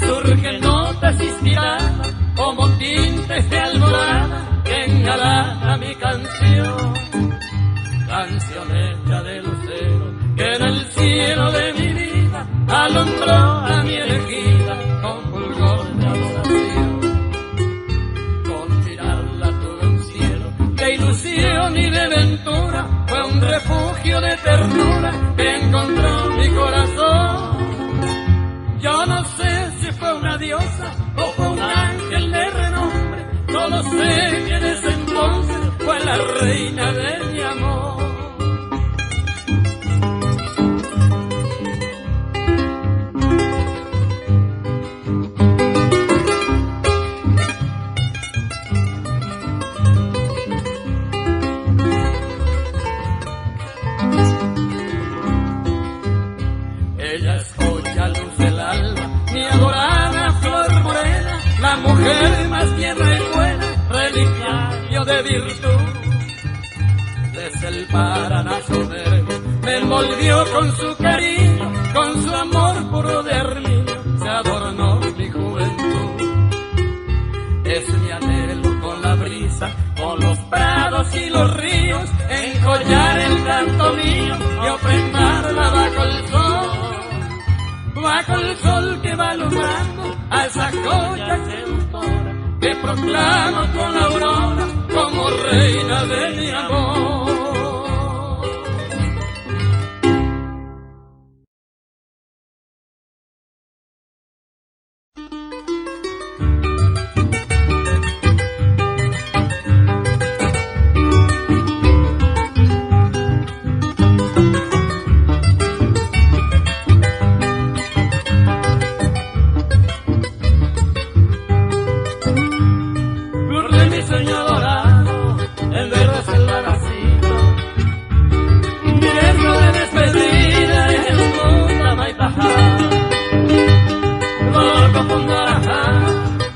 Surgen notas inspiradas como tintes de alborada que engalana mi canción. Canción hecha de lucero que en el cielo de mi vida alumbró a mi elegida con fulgor de adoración. Con mirarla tuve un cielo de ilusión y de ventura, fue un refugio de ternura que encontró mi corazón. Yo no sé si fue una diosa o fue un ángel de renombre, solo sé que desde entonces fue la reina de mi amor. Ella es hoy la luz del alma, mi adorada flor morena, la mujer más tierna y buena, reliquiario de virtud. Desde el Paraná soberbio me envolvió con su cariño, con su amor puro de armiño, se adornó mi juventud. Es mi anhelo con la brisa, con los prados y los ríos, enjollar el canto mío y ofrendarla bajo el sol. Bajo el sol que va alumbrando a esa joya seductora que proclamo con la aurora como reina de mi amor.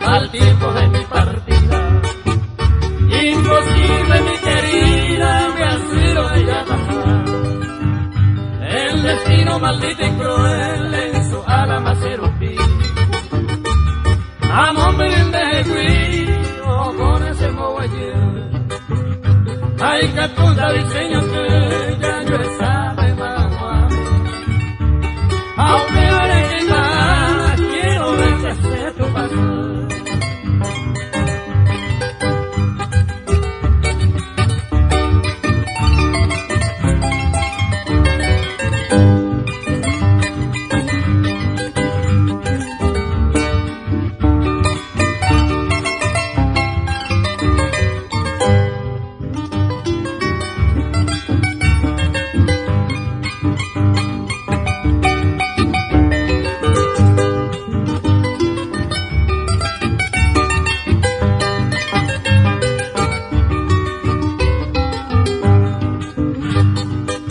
Al tiempo de mi partida, imposible mi querida me ha sido de ya bajar. El destino maldito y cruel en su alma serupí, amor de cuido con ese moguayel. Ay, que puta diseño que ya yo sabe mamá, aunque ahora que nada quiero ver tu paso.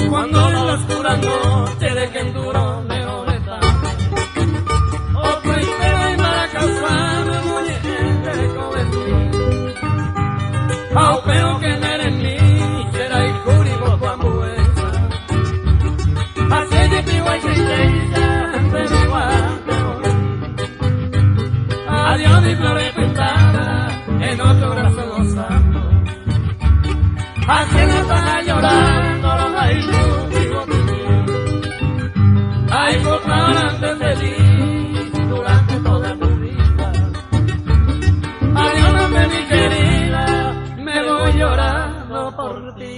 Cuando en la oscura noche dejen duro neoleta, otro espero y maracasano muñeca de cobertín. Aupeo que no eres mí, será el curibo tu ambuesa. Así de piwa y tristeza, de mi guante adiós mi flores pintada, en otro brazo gozando. Así no están llorando los aires. Ay, gozarán feliz durante toda tu vida. Adiós, mi querida, me voy llorando por ti.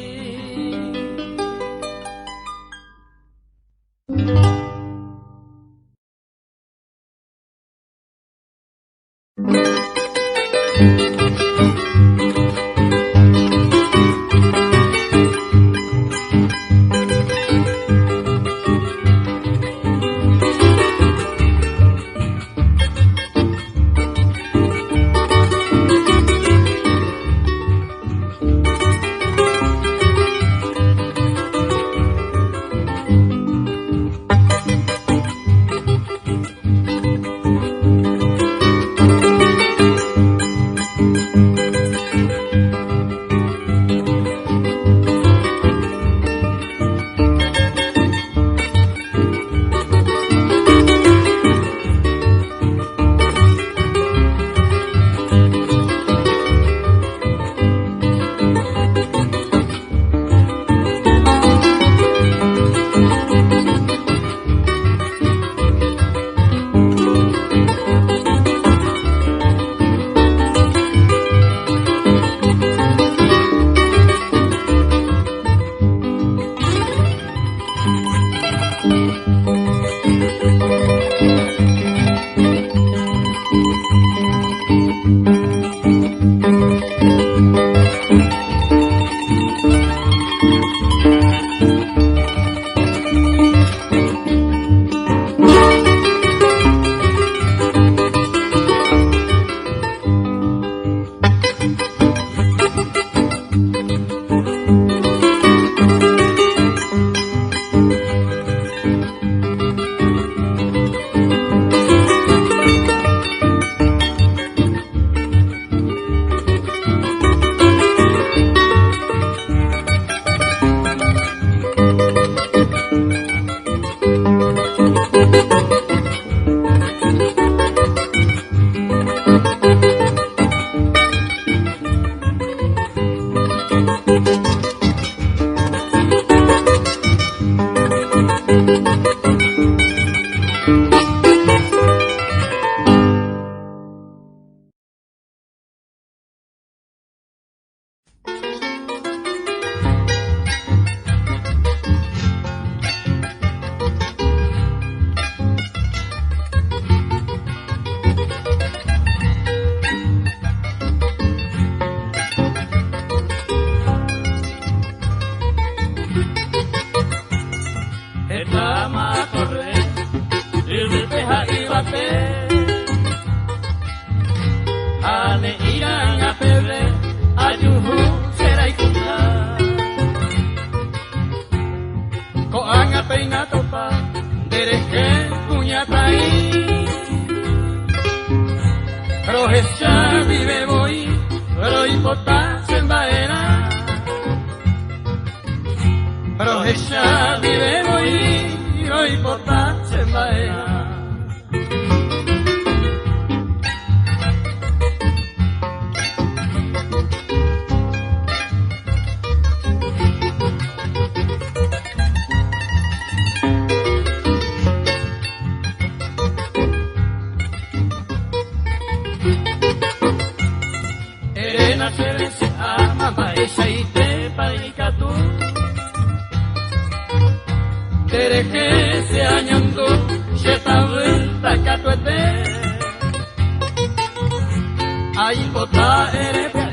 inatopa, dereje puñatai. Rohecha vive voy, roipota sembaera. Rohecha vive voy, roipota sembaera. Dereje se añando, se tabuta catuete. Ay bota erepe,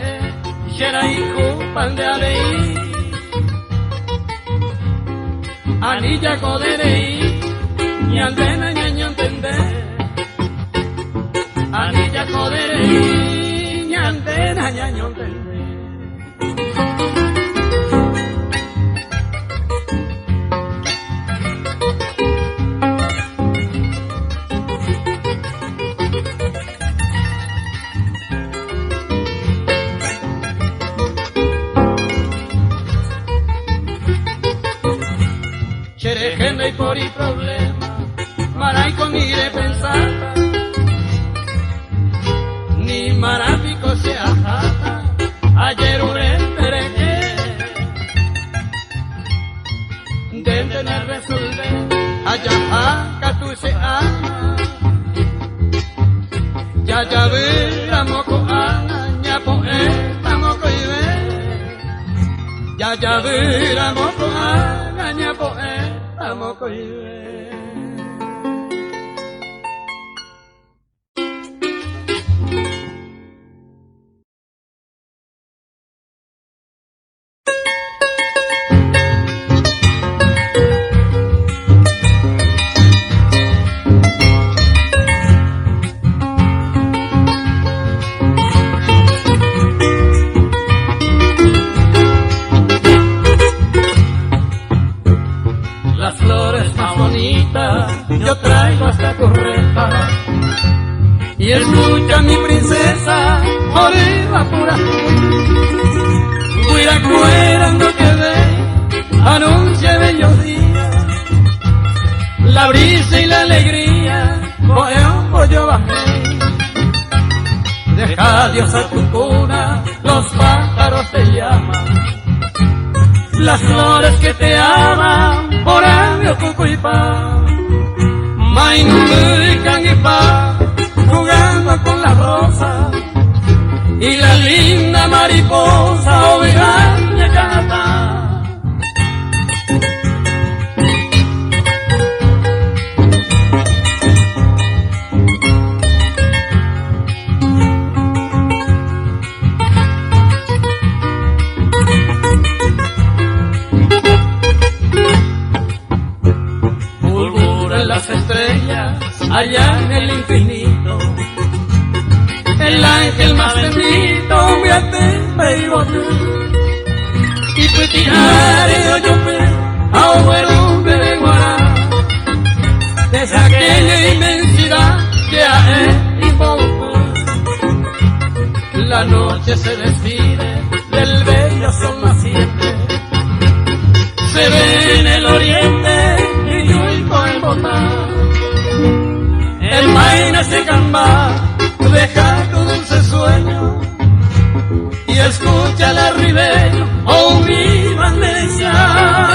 shera hijo pan de alei. Anilla coderei, ñandena ñañontende. Anilla coderei, ñandena ñañontende. Xerejendo y por y problema, maray con mire pensata, ni marapico se ajata, ayer urentereque, de tener resolver, ayajaca tú se ama, ya vera moco ana, ña poeta moco y ve, ya vera moco ana, ña poeta moco y ve. Yo traigo hasta correta y escucha mi princesa, oliva pura, cuira cuerando que ve, anuncia bellos días, la brisa y la alegría, coge un pollo bajé, deja Dios a tu cuna, los pájaros te llaman, las flores que te aman, por año cucuipá. Mainucan y pa, jugando con las rosas, y la linda mariposa ovejaña canta. Las estrellas allá en el infinito, el ángel más bendito me atende y bote y putiare yo pe a un de guará desde aquella inmensidad que a él invoco. La noche se despide del bello sol naciente, se ve en el oriente el maíz se camba, deja tu dulce sueño y escucha la ribera, oh mi bandeja.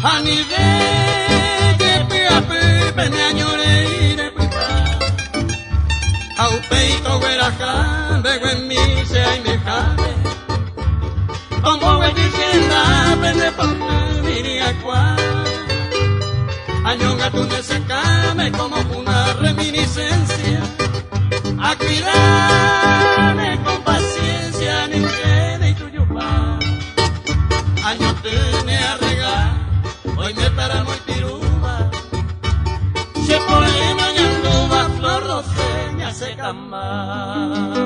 Anide que pia pepe me añore de pipa. Au peito gueraja, bego en mi se hay me jale. Como dicienda, pende papá, diría cuál. Añonga tu nesecame como una reminiscencia. A cuidarme con paciencia, ni quede y tuyo pa. Año tiene a regar, hoy me paramos y tiruba. Se pone mañana va flor roseña se cama.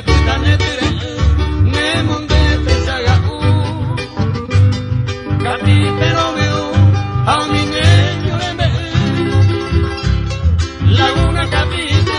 puta netire ne monde te saga Kapi pero veo a mi niño de me Laguna Capite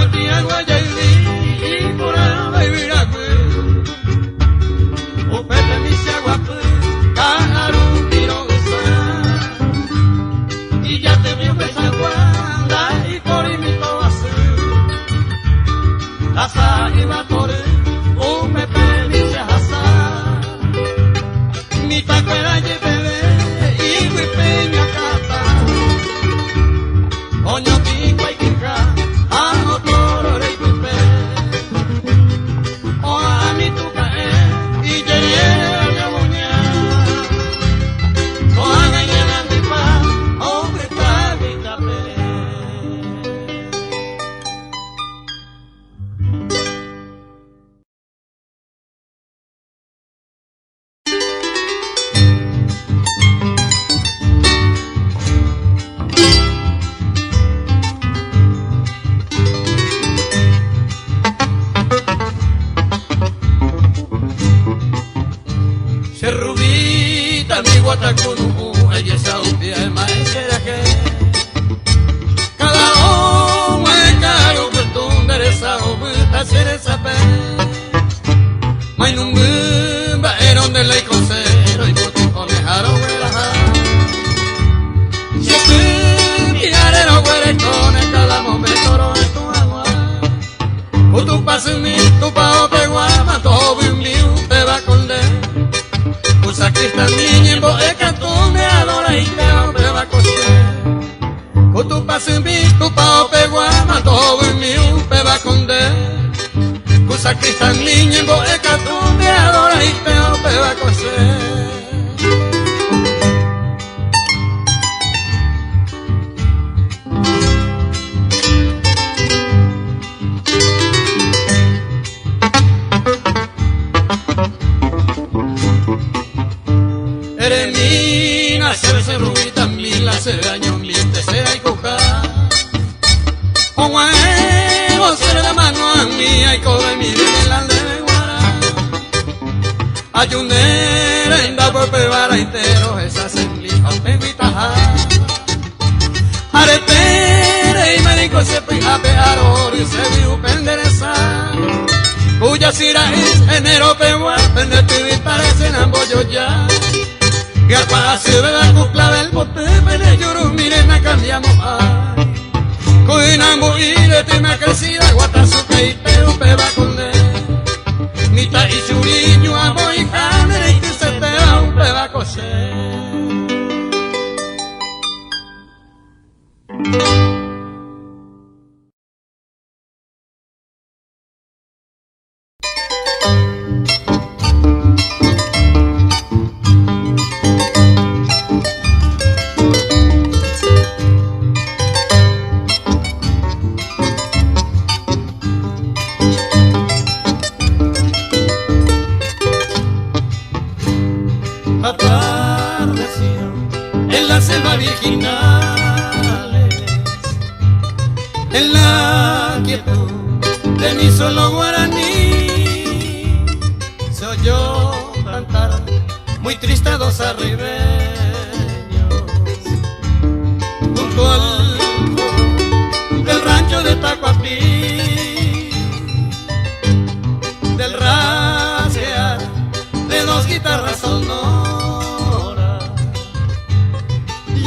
a mi agua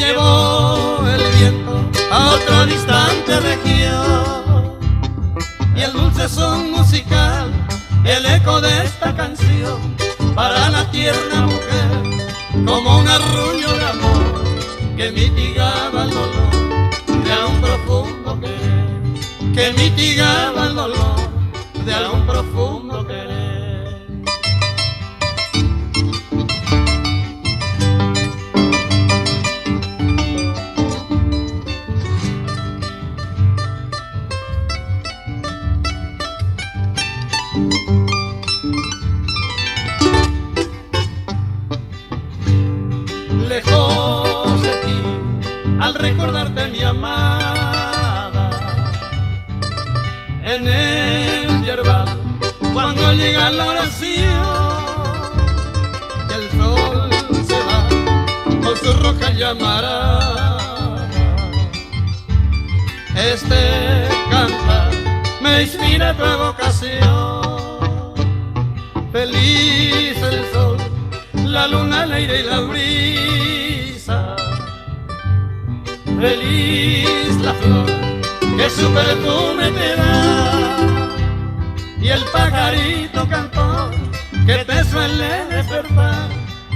Llevó el viento a otra distante región y el dulce son musical, el eco de esta canción para la tierna mujer como un arrullo de amor que mitigaba el dolor de un profundo querer, que mitigaba el dolor de un profundo querer. Lejos de ti, al recordarte mi amada, en el yerbal, cuando llega la oración, y el sol se va con su roja llamarada. Este cantar me inspira tu evocación. Feliz el sol, la luna, el aire y la brisa. Feliz la flor que su perfume te da, y el pajarito cantor que te suele despertar.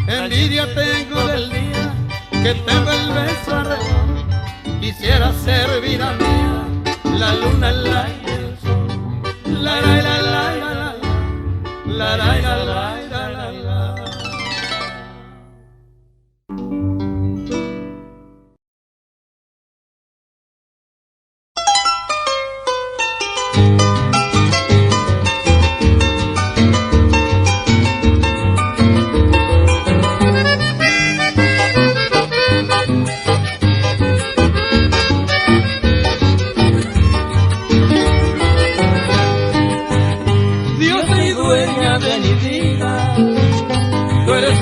Envidia tengo del día que te vuelves arreglón. Quisiera ser vida mía la luna, el aire y el sol. La la la la la la la la la la la la la.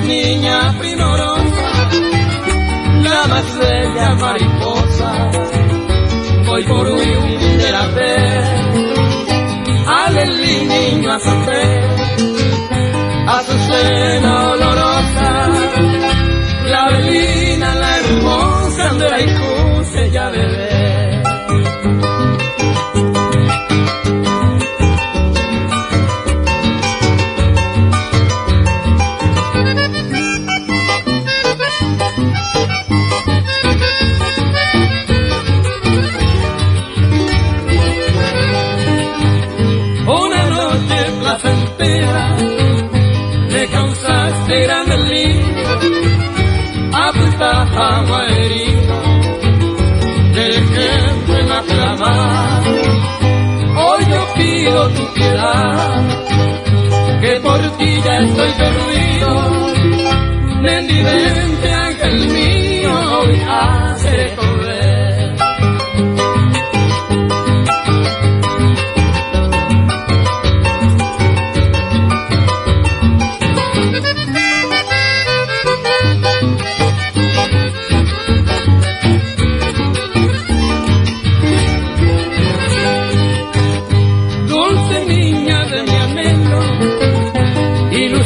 Niña primorosa, la más bella mariposa, voy por huir de la fe, alelí niño a su fe, a su cena olorosa, la velina, la hermosa, de la hijuse ya bebé. Me causaste grande lío, apunta agua herida, dejéme en aclamar. Hoy yo pido tu piedad, que por ti ya estoy perdido. Mendimente ángel mío, hoy hace correr.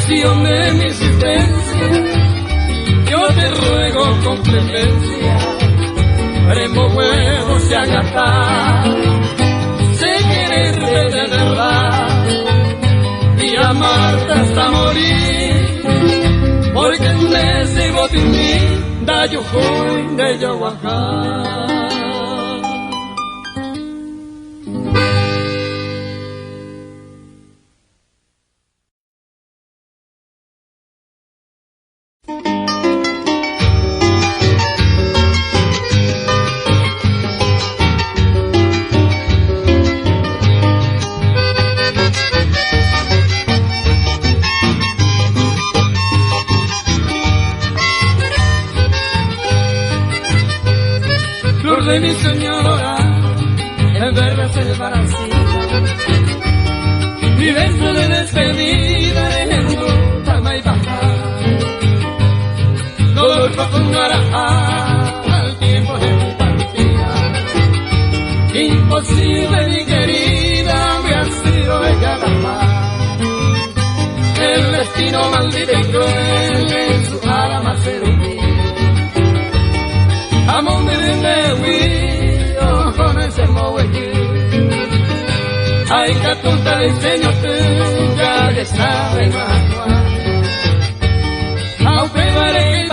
De mi existencia, yo te ruego con clemencia, premo huevos y agatar, sé quererte de verdad y amarte hasta morir, porque en ese botín da yo joy de yo guajar. De mi señora, en verde se desvanecida, mi beso de despedida en ruta y bajar, dolor profundo al tiempo de mi partida, imposible mi querida, me ha sido ella la paz, el destino maldito y cruel en su alma se hundió. Amor de huido con ese mohuequí, ay que tonta diseño tú ya está en manual, aunque vale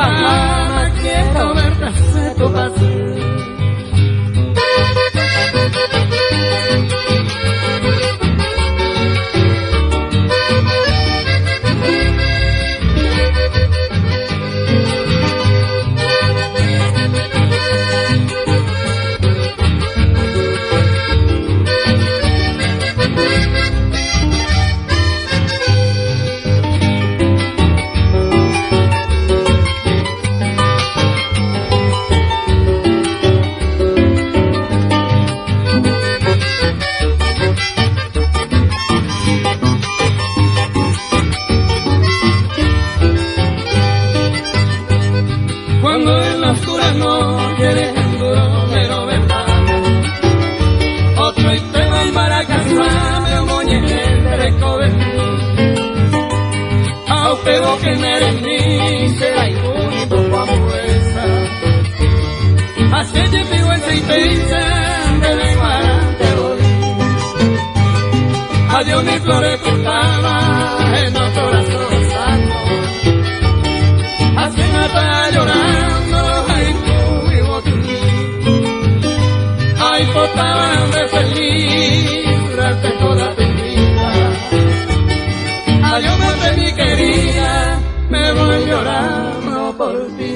y dicen de lengua te voy. Adiós mi flores pintada en los corazones santos. Así me está llorando, ay tú vivo tú. Ay, portaban de feliz durante toda tu vida. Adiós mi querida, me voy llorando por ti.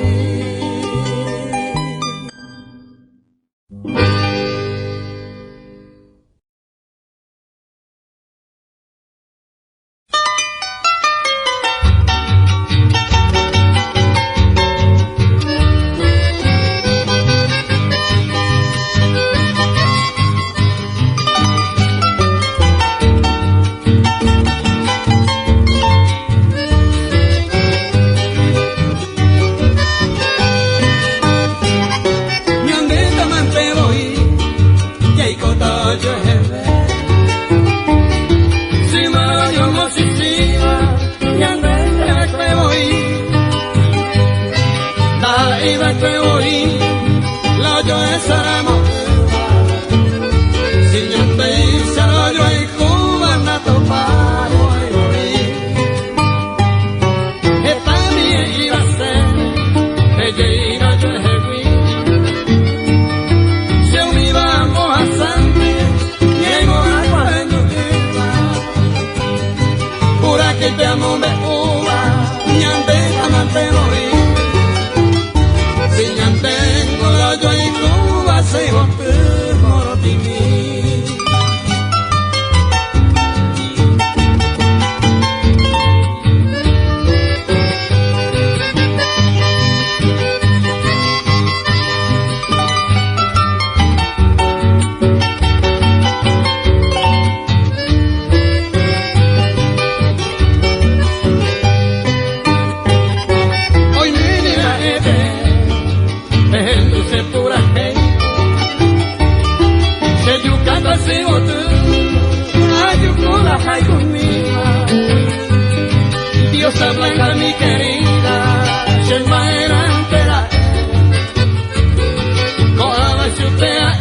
Diosa blanca mi querida, Shelma era entera. Coja si usted a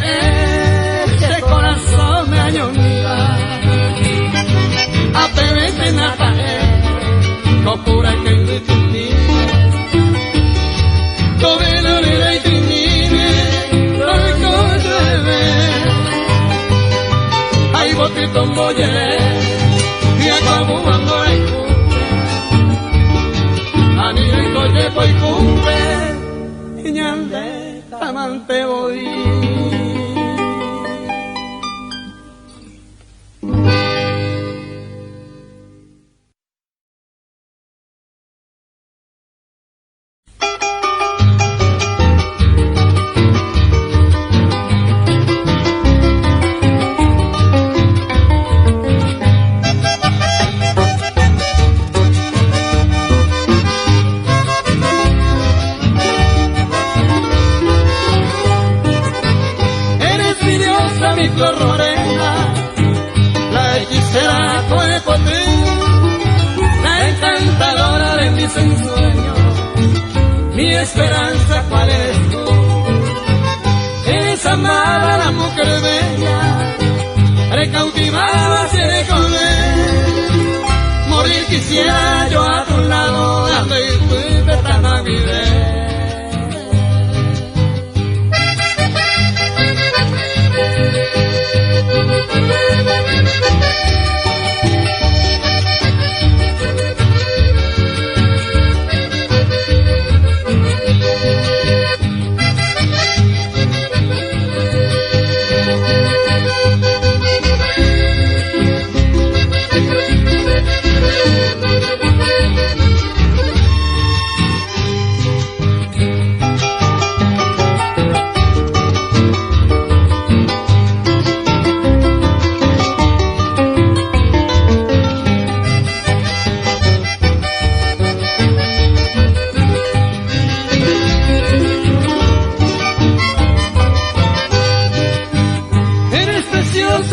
ese corazón me añonía. Apenas en la pared, copura que me tenía. Todo lo le y tenía, todo el coche. Ay, botito molle, y acabo cuando hay Oye, voy cumple, y ñande, amante voy. Mi flor morena, la hechicera fue por ti, la encantadora de mis ensueños, mi esperanza, ¿cuál eres tú? Eres amada la mujer bella, recautivada si eres con él, morir quisiera yo a tu lado, dando y fuiste tan amable.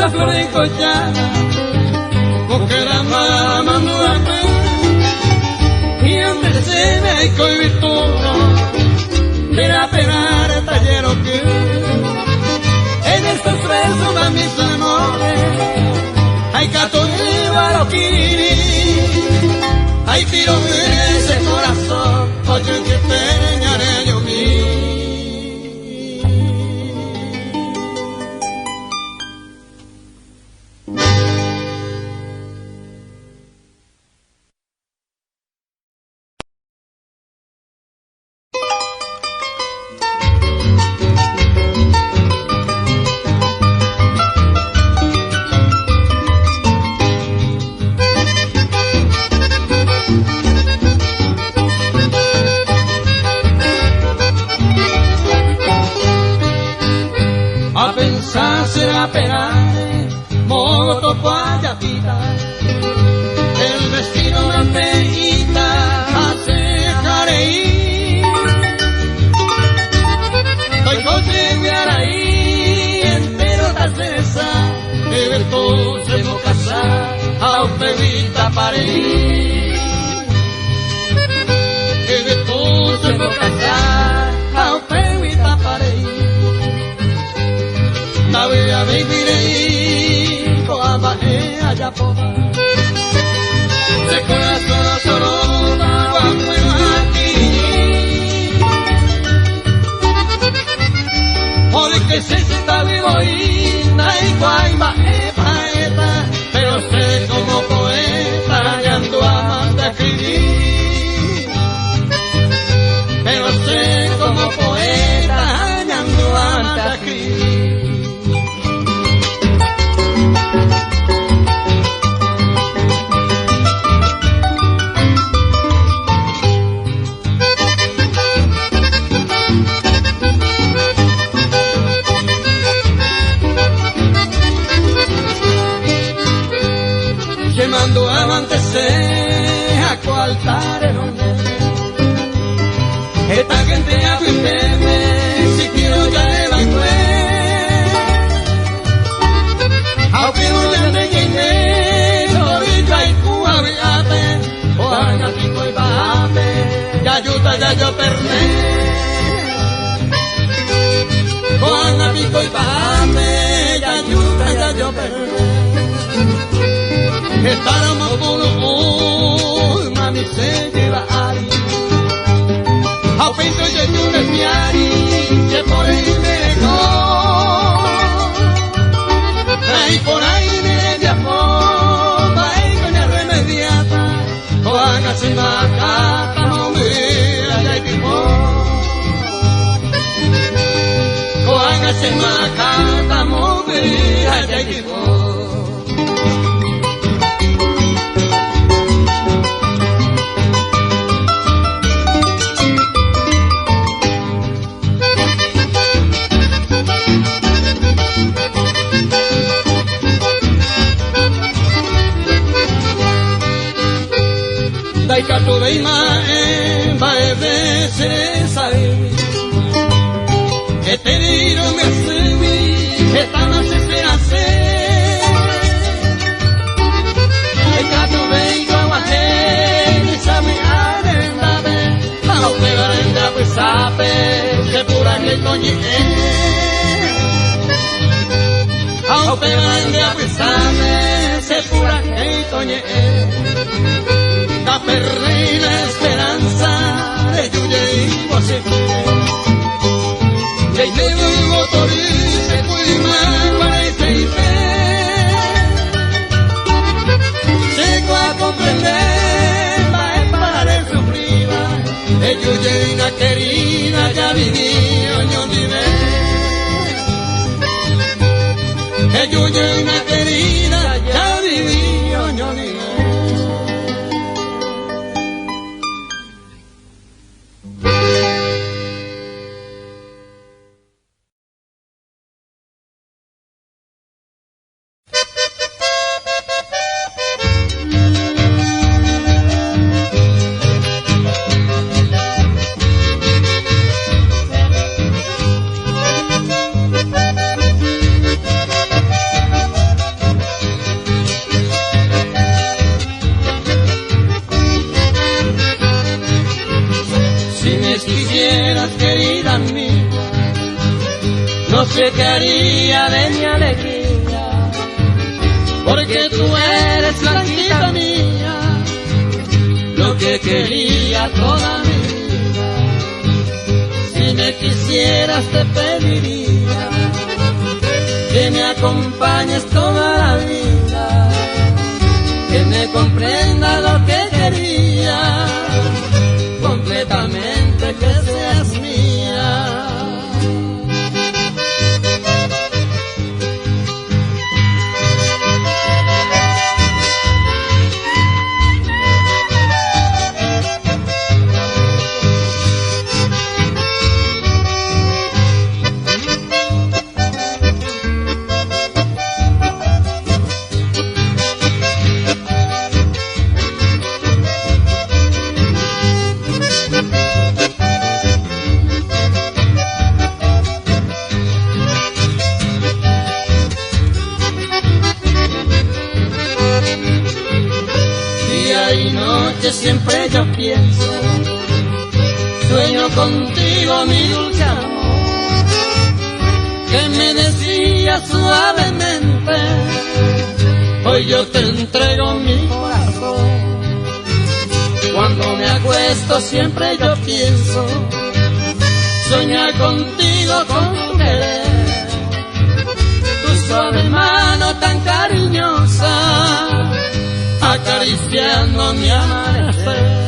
Flor encollada, mujer amada, mamá, y hombre se me hay coivituro, mira penar el tallero que coquini. Ay, tiro en ese corazón, oye que peñaré yo mí. Será penale, moto guayapita, el vestido mantequita, hace careí. Soy coche de araí, entero ta cereza, de todo se mo casar, a un bebita pareí. De todo se mo casar, a un bebita pareí. Nave a vivir coama allá poba se corazón sorona cuando aquí porque se está vivo y nay guayma paeta pero sé como poeta y ando amando a escribir pero sé como poeta y ando amando a escribir. Quemando amantecer a coaltar el hombre esta gente a fuiteme si quiero ya le va a aunque no le ande que no viva y cuaviate o haga pico y bate ya ayuda ya yo perdé o haga pico y bate ya ayuda ya yo perdé. Estábamos por un mami se lleva ahí a pinto y yo me fiari que por ahí me dejó ahí por ahí me llamó ahí con la remediata o hágase macata no me haya equipó o hágase macata no me haya equipó. Dai cato dei mae, vai vedere sai, e te dirò mi assumi, e tanto se spera se, dai cato dei guamate, mi sabe arendame, ma non te arenda pues sape, se pura che togni au te arenda pues sape, se pura che togni da perdí la esperanza de Yuye y Guasefue. Y me vuelvo a torir, se fue mal para ese fe. Llego a comprender, va a parar sufrir. De Yuye una querida ya viví, oño vive. De Yuye una querida ya viví, oño vive. No sé qué haría de mi alegría porque tú eres blanquita mía, lo que quería toda mi vida. Si me quisieras te pediría que me acompañes toda la vida, que me comprenda lo que quería, completamente que seas mía. Siempre yo pienso, sueño contigo mi dulce amor, que me decía suavemente, hoy yo te entrego mi corazón. Cuando me acuesto siempre yo pienso, soñar contigo con tu querer, tu suave mano tan cariñosa, acariciando mi amanecer.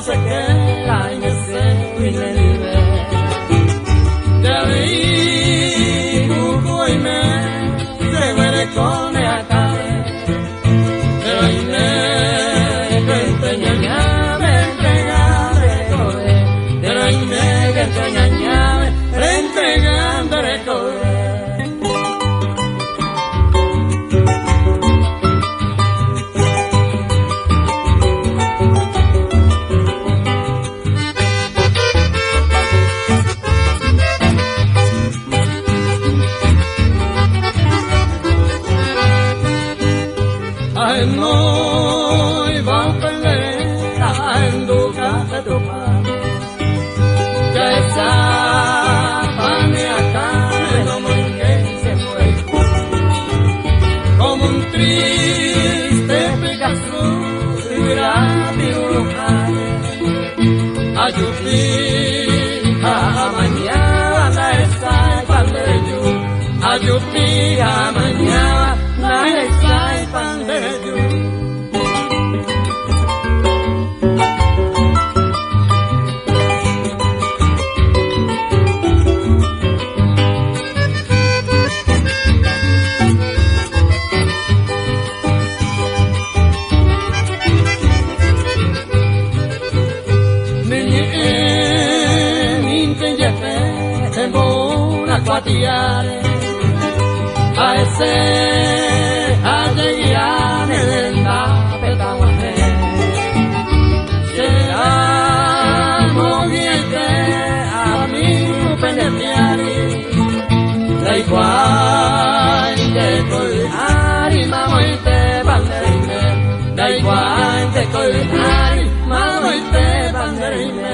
se queda y me sé y me vive. De ahí, buco y me, se muere con el acá. De ahí me, que ñaña, me entregaré cobre. De ahí me, que ñaña, me entregaré cobre. No iba a pelear en tu casa tu padre, ya esa familia acá no me que se fue como un triste Picasso grande lugar. Ayupi a mañana esa pandeyo, ayupi a mañana esa pandeyo. Cuatiare a ese allegiane della petaguane será moviente a mi pendiari dai quai de colari mamoite banderine dai quai de colari mamoite banderine.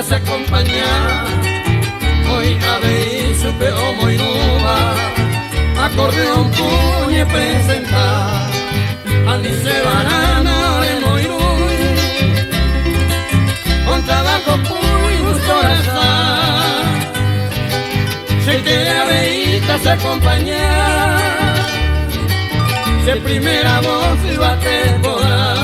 Se acompaña hoy ave y supe homo y nuba acordeón puñe presentar andice banana de moirui con trabajo puy corazón se que aveita se acompaña se primera voz y va a temporar.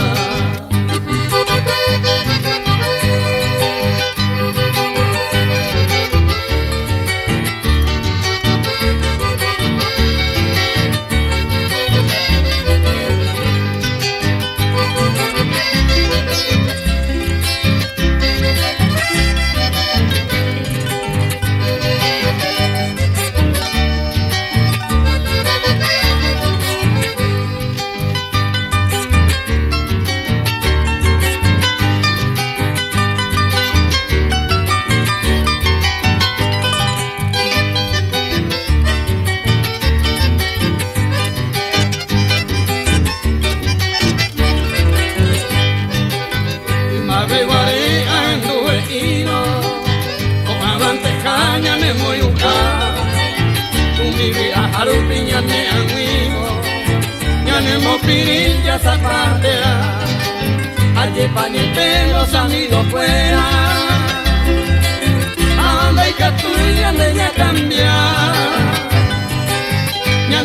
Pirilla zapatera, allí pañete los amigos fuera, a donde hay que tuya de ya cambiar.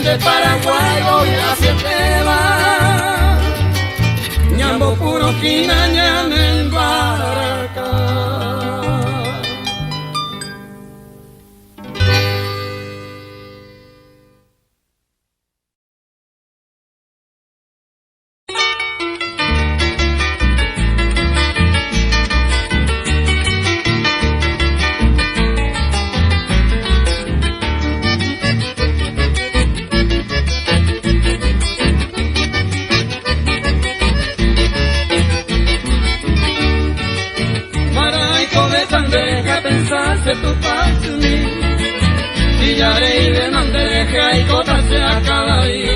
de Paraguay voy hacia Teba, ñambo puro quina ñamen barca. Tu paz mi y ya y de donde deja y cota se acaba ahí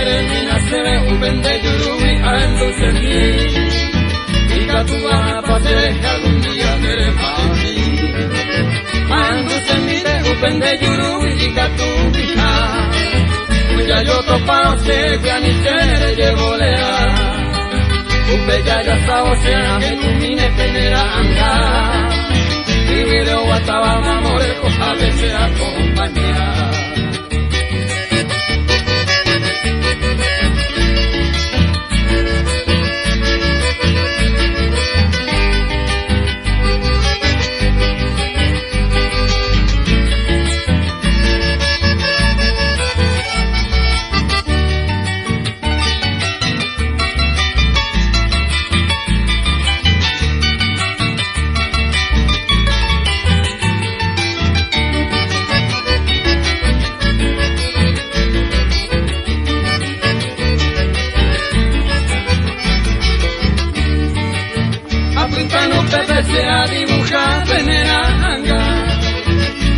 eres mi nace un vende yurubi a enducir y que tu vas a pasar algún día eres para mí enducir mi de un vende yurubi y que tu hija cuya yo topa o se que a mi se llevo lea un bella ya está o sea que tu mine tenera anga y video guataba mamore a veces acompañar. Sea dibujar veneranga,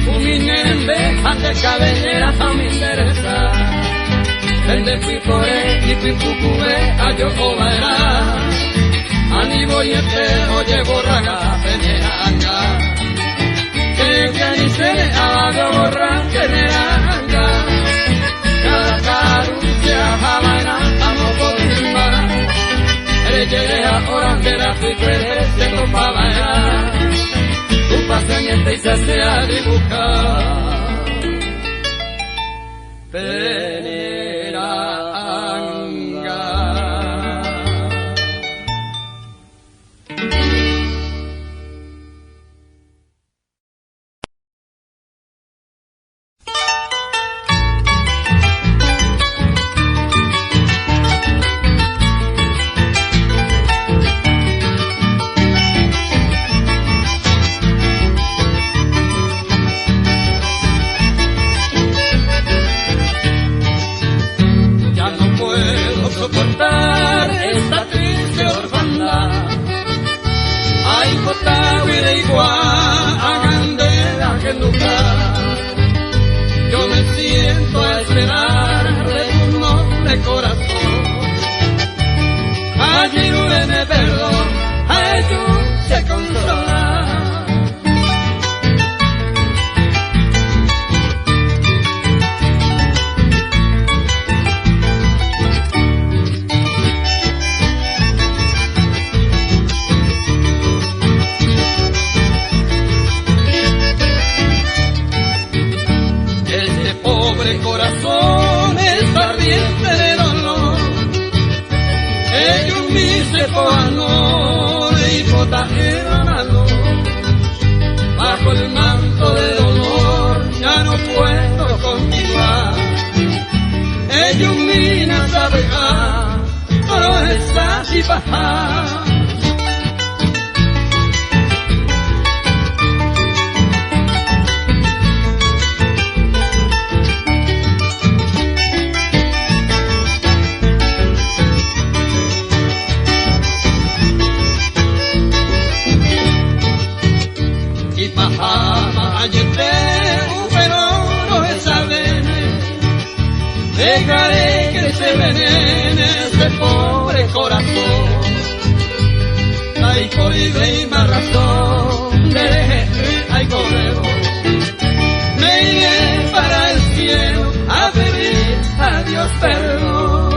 un minembe ante cabelleras a mi interesa. El de Pipore y Pipucube a yo cobará, ani voy o llevo raga veneranga. Que ni se le haga borra veneranga, cada carucia jamaina amo por mi mar. Llegué ahora que la fui se topaba ya tu paseñete y se hacía dibujar veneranga. Soportar esta triste orfandad. Ay, Cotahuila igual, hagan de la genuca. Yo me siento a esperar de tu noble corazón. Allí me perdón, allí se consola. Corazón es ardiente de dolor, ellos me separan y protegerán a los. Bajo el manto de dolor ya no puedo continuar. Ellos me navegan, pero está y bajar. Dejaré que se venene este pobre corazón. Ay, coribe y más razón, ay, correo. Me iré para el cielo a pedir a Dios perdón.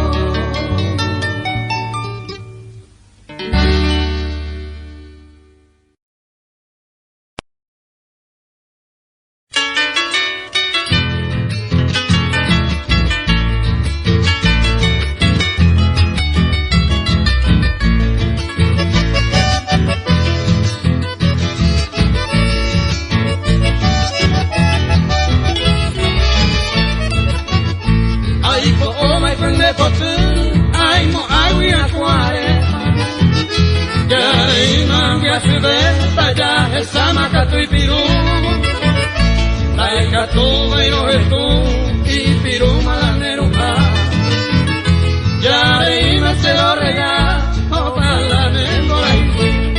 tu y pirú, taika tu bailo estu y pirú malaneruja, ya iba se lo regalo para la negoraí,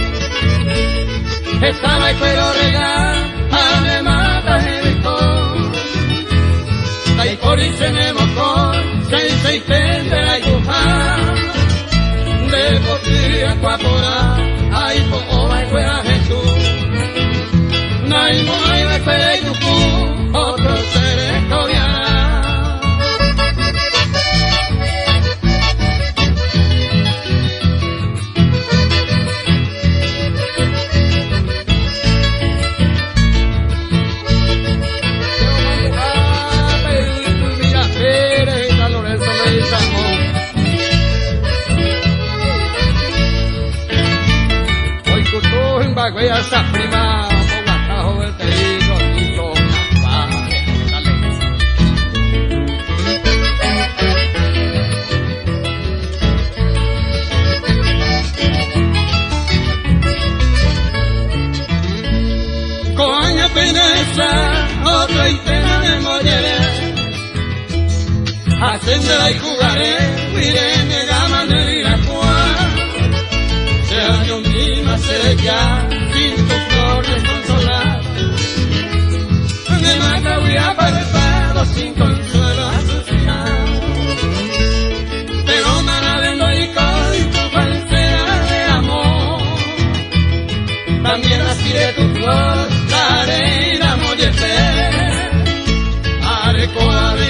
estaba y pero regalo, ame mata el cor, taikori se me mocó, se tende la iguja, de potría cuapora, ay po ova y fuera Jesús, nay mo ay me fuera y tu otro ser escobiará. Voy a esa prima, pongo atajo el pedido, y yo coña penesa, otra intena de mollere, hacendela y jugaré, iré me gama de ir a jugar, sea yo misma, seré ya. Sin tu flor desconsolada, de mata voy apartado sin consuelo a suspirar. Pero maravendo y con tu falsedad de amor, también así de tu flor la haré ir a mollecer, haré cola de